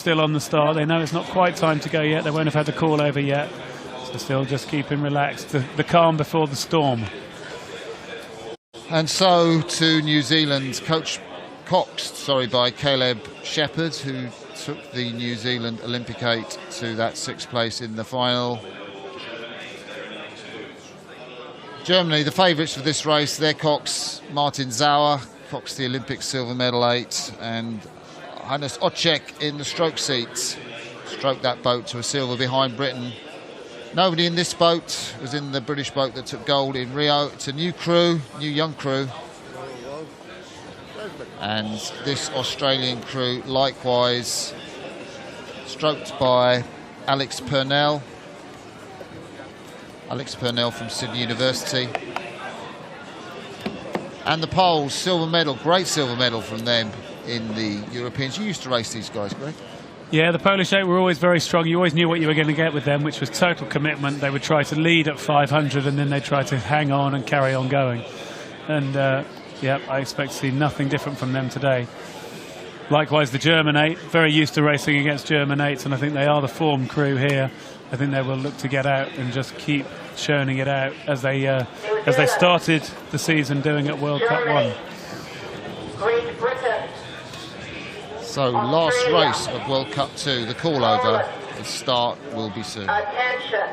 Still on the start. They know it's not quite time to go yet. They won't have had the call over yet. So still just keeping relaxed. The calm before the storm. And so to New Zealand, coaxed by Caleb Shepherd, who took the New Zealand Olympic 8 to that 6th place in the final. Germany, the favourites for this race, their cox, Martin Sauer, coxed the Olympic silver medal 8, and Hannes Ocek in the stroke seat, stroked that boat to a silver behind Britain. Nobody in this boat was in the British boat that took gold in Rio. It's a new crew, new young crew. And this Australian crew likewise stroked by Alex Purnell. Alex Purnell from Sydney University. And the Poles, silver medal, great silver medal from them in the Europeans. You used to race these guys, Greg? Yeah, the Polish 8 were always very strong. You always knew what you were going to get with them, which was total commitment. They would try to lead at 500 and then they'd try to hang on and carry on going. And yeah, I expect to see nothing different from them today. Likewise, the German 8, very used to racing against German 8s, and I think they are the form crew here. I think they will look to get out and just keep churning it out as they started the season doing at World Cup 1. Great Britain. So last race of World Cup 2, the call over, the start will be soon. Attention.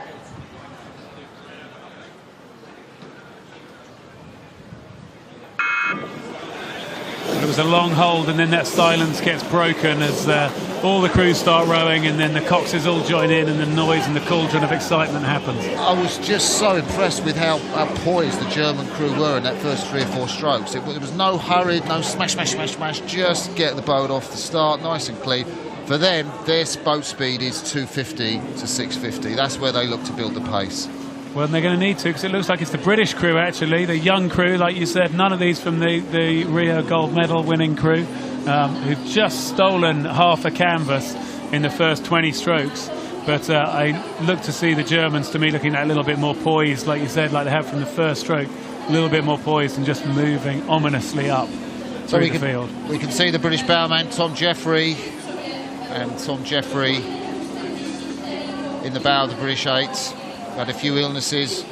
It was a long hold, and then that silence gets broken as all the crews start rowing, and then the coxes all join in, and the noise and the cauldron of excitement happens. I was just so impressed with how poised the German crew were in that first 3 or 4 strokes. There was no hurried, no smash, just get the boat off the start, nice and clean. For them, their boat speed is 250 to 650. That's where they look to build the pace. Well, they're going to need to, because it looks like it's the British crew, actually, the young crew, like you said. None of these from the Rio gold medal winning crew, who've just stolen half a canvas in the first 20 strokes. But I look to see the Germans, to me, looking a little bit more poised, like you said, like they have from the first stroke, a little bit more poised and just moving ominously up through the field. We can see the British bowman, Tom Jeffrey, and Tom Jeffrey in the bow of the British 8. Had a few illnesses,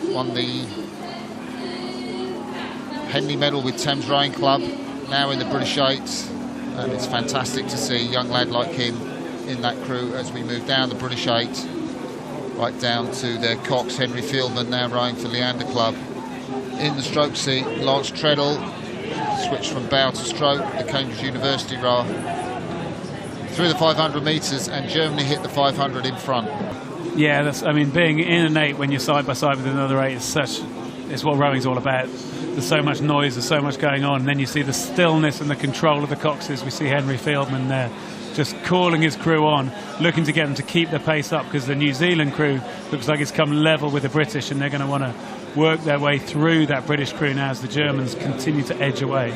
won the Henley medal with Thames Rowing Club, now in the British 8, and it's fantastic to see a young lad like him in that crew as we move down the British 8, right down to their cox, Henry Fieldman, now rowing for Leander Club. In the stroke seat, Lance Treadle, switched from bow to stroke, the Cambridge University rower, through the 500 metres, and Germany hit the 500 in front. Yeah, I mean, being in an 8 when you're side by side with another 8 is what rowing's all about. There's so much noise, there's so much going on, and then you see the stillness and the control of the coxes. We see Henry Fieldman there just calling his crew on, looking to get them to keep the pace up, because the New Zealand crew looks like it's come level with the British, and they're going to want to work their way through that British crew now as the Germans continue to edge away.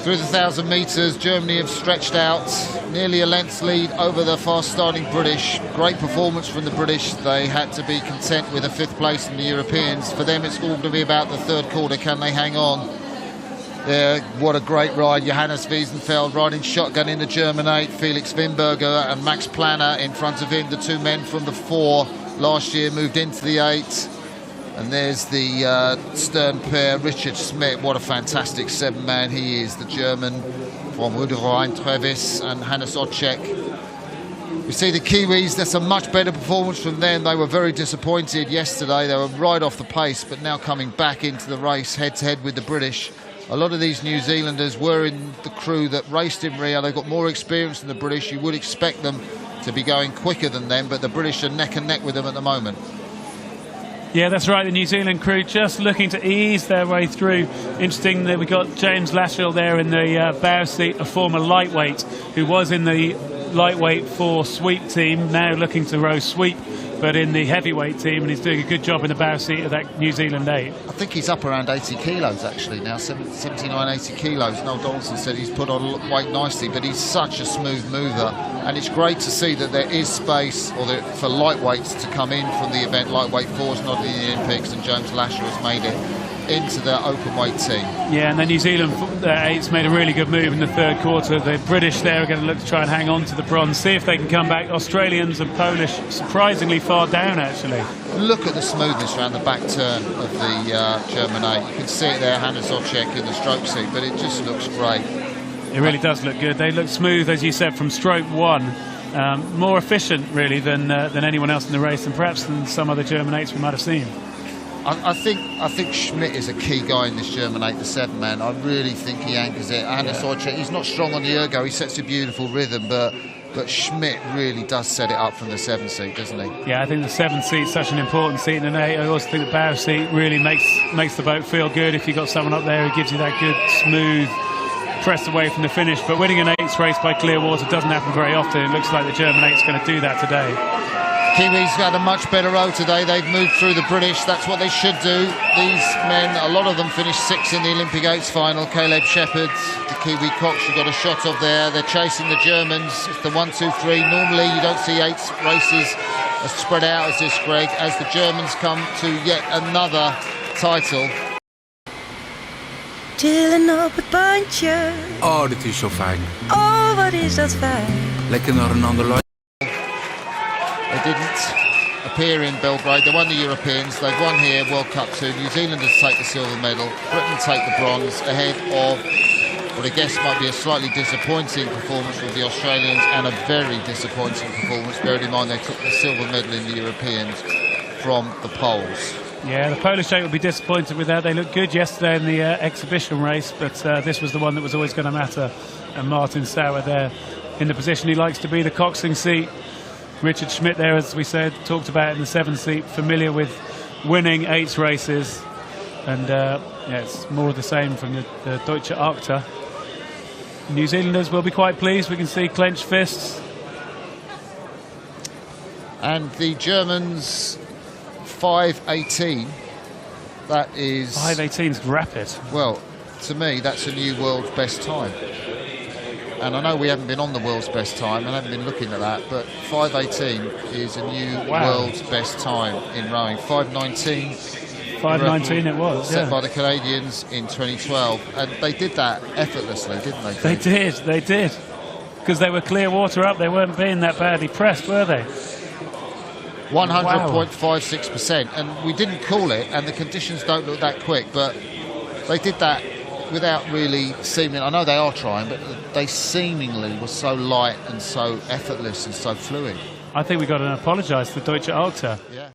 Through the 1,000 metres, Germany have stretched out nearly a length's lead over the fast-starting British. Great performance from the British. They had to be content with a 5th place in the Europeans. For them, it's all going to be about the 3rd quarter. Can they hang on? What a great ride. Johannes Wiesenfeld riding shotgun in the German 8. Felix Wimberger and Max Planner in front of him. The 2 men from the 4 last year moved into the 8. And there's the stern pair, Richard Schmidt. What a fantastic 7-man he is, the German from Rüderein Trevis and Hannes Ocek. We see the Kiwis, that's a much better performance from them. They were very disappointed yesterday. They were right off the pace, but now coming back into the race head-to-head with the British. A lot of these New Zealanders were in the crew that raced in Rio. They've got more experience than the British. You would expect them to be going quicker than them, but the British are neck and neck with them at the moment. Yeah, that's right. The New Zealand crew just looking to ease their way through. Interesting that we got James Lashill there in the bow seat, a former lightweight who was in the lightweight 4 sweep team, now looking to row sweep, but in the heavyweight team, and he's doing a good job in the bow seat of that New Zealand 8. I think he's up around 80 kilos actually now, 79, 80 kilos. Noel Donaldson said he's put on weight nicely, but he's such a smooth mover, and it's great to see that there is space for lightweights to come in from the event. Lightweight 4's not in the Olympics, and James Lasher has made it. into the open weight team. Yeah, and the New Zealand eights made a really good move in the third quarter. The British there are going to look to try and hang on to the bronze, see if they can come back. Australians and Polish surprisingly far down, actually. Look at the smoothness around the back turn of the German eight. You can see it there, Hannes Ocek in the stroke seat, but it just looks great. It really does look good. They look smooth, as you said, from stroke one. More efficient, really, than anyone else in the race, and perhaps than some other German eights we might have seen. I think Schmidt is a key guy in this German 8 to 7 man. I really think he anchors it. Hannes Ocek, he's not strong on the ergo, he sets a beautiful rhythm, but Schmidt really does set it up from the 7 seat, doesn't he? Yeah, I think the 7 seat is such an important seat in an 8. I also think the bow seat really makes the boat feel good if you've got someone up there who gives you that good, smooth press away from the finish. But winning an 8th race by Clearwater doesn't happen very often. It looks like the German 8's going to do that today. Kiwis had a much better row today. They've moved through the British. That's what they should do. These men, a lot of them finished 6th in the Olympic 8s final. Caleb Shepherd, the Kiwi Cox, you got a shot of there. They're chasing the Germans. It's the 1, 2, 3. Normally you don't see 8 races as spread out as this, Greg, as the Germans come to yet another title. Chillen op het bankje. Oh, dit is zo fijn. Oh, wat is dat fijn. Lekker naar een ander land. They didn't appear in Belgrade. They won the Europeans. They've won here, World Cup 2. New Zealanders take the silver medal. Britain take the bronze ahead of what I guess might be a slightly disappointing performance with the Australians and a very disappointing performance, bearing in mind they took the silver medal in the Europeans from the Poles. Yeah, the Polish 8 will be disappointed with that. They looked good yesterday in the exhibition race, but this was the one that was always going to matter. And Martin Sauer there in the position he likes to be, the coxing seat. Richard Schmidt there, as we said, talked about in the 7 seat, familiar with winning 8 races. And yeah, it's more of the same from the Deutsche Achter. New Zealanders will be quite pleased. We can see clenched fists. And the Germans, 5:18. That is... 5:18 is rapid. Well, to me, that's a new world's best time. And I know we haven't been on the world's best time, and I haven't been looking at that, but 5:18 is a new world's best time in rowing. 5:19. 5:19 it was, set by the Canadians in 2012, and they did that effortlessly, didn't they? They did. Because they were clear water up, they weren't being that badly pressed, were they? 100.56%, and we didn't call it, and the conditions don't look that quick, but they did that without really seeming, I know they are trying, but they seemingly were so light and so effortless and so fluid. I think we've got to apologise to Deutsche Achter. Yeah.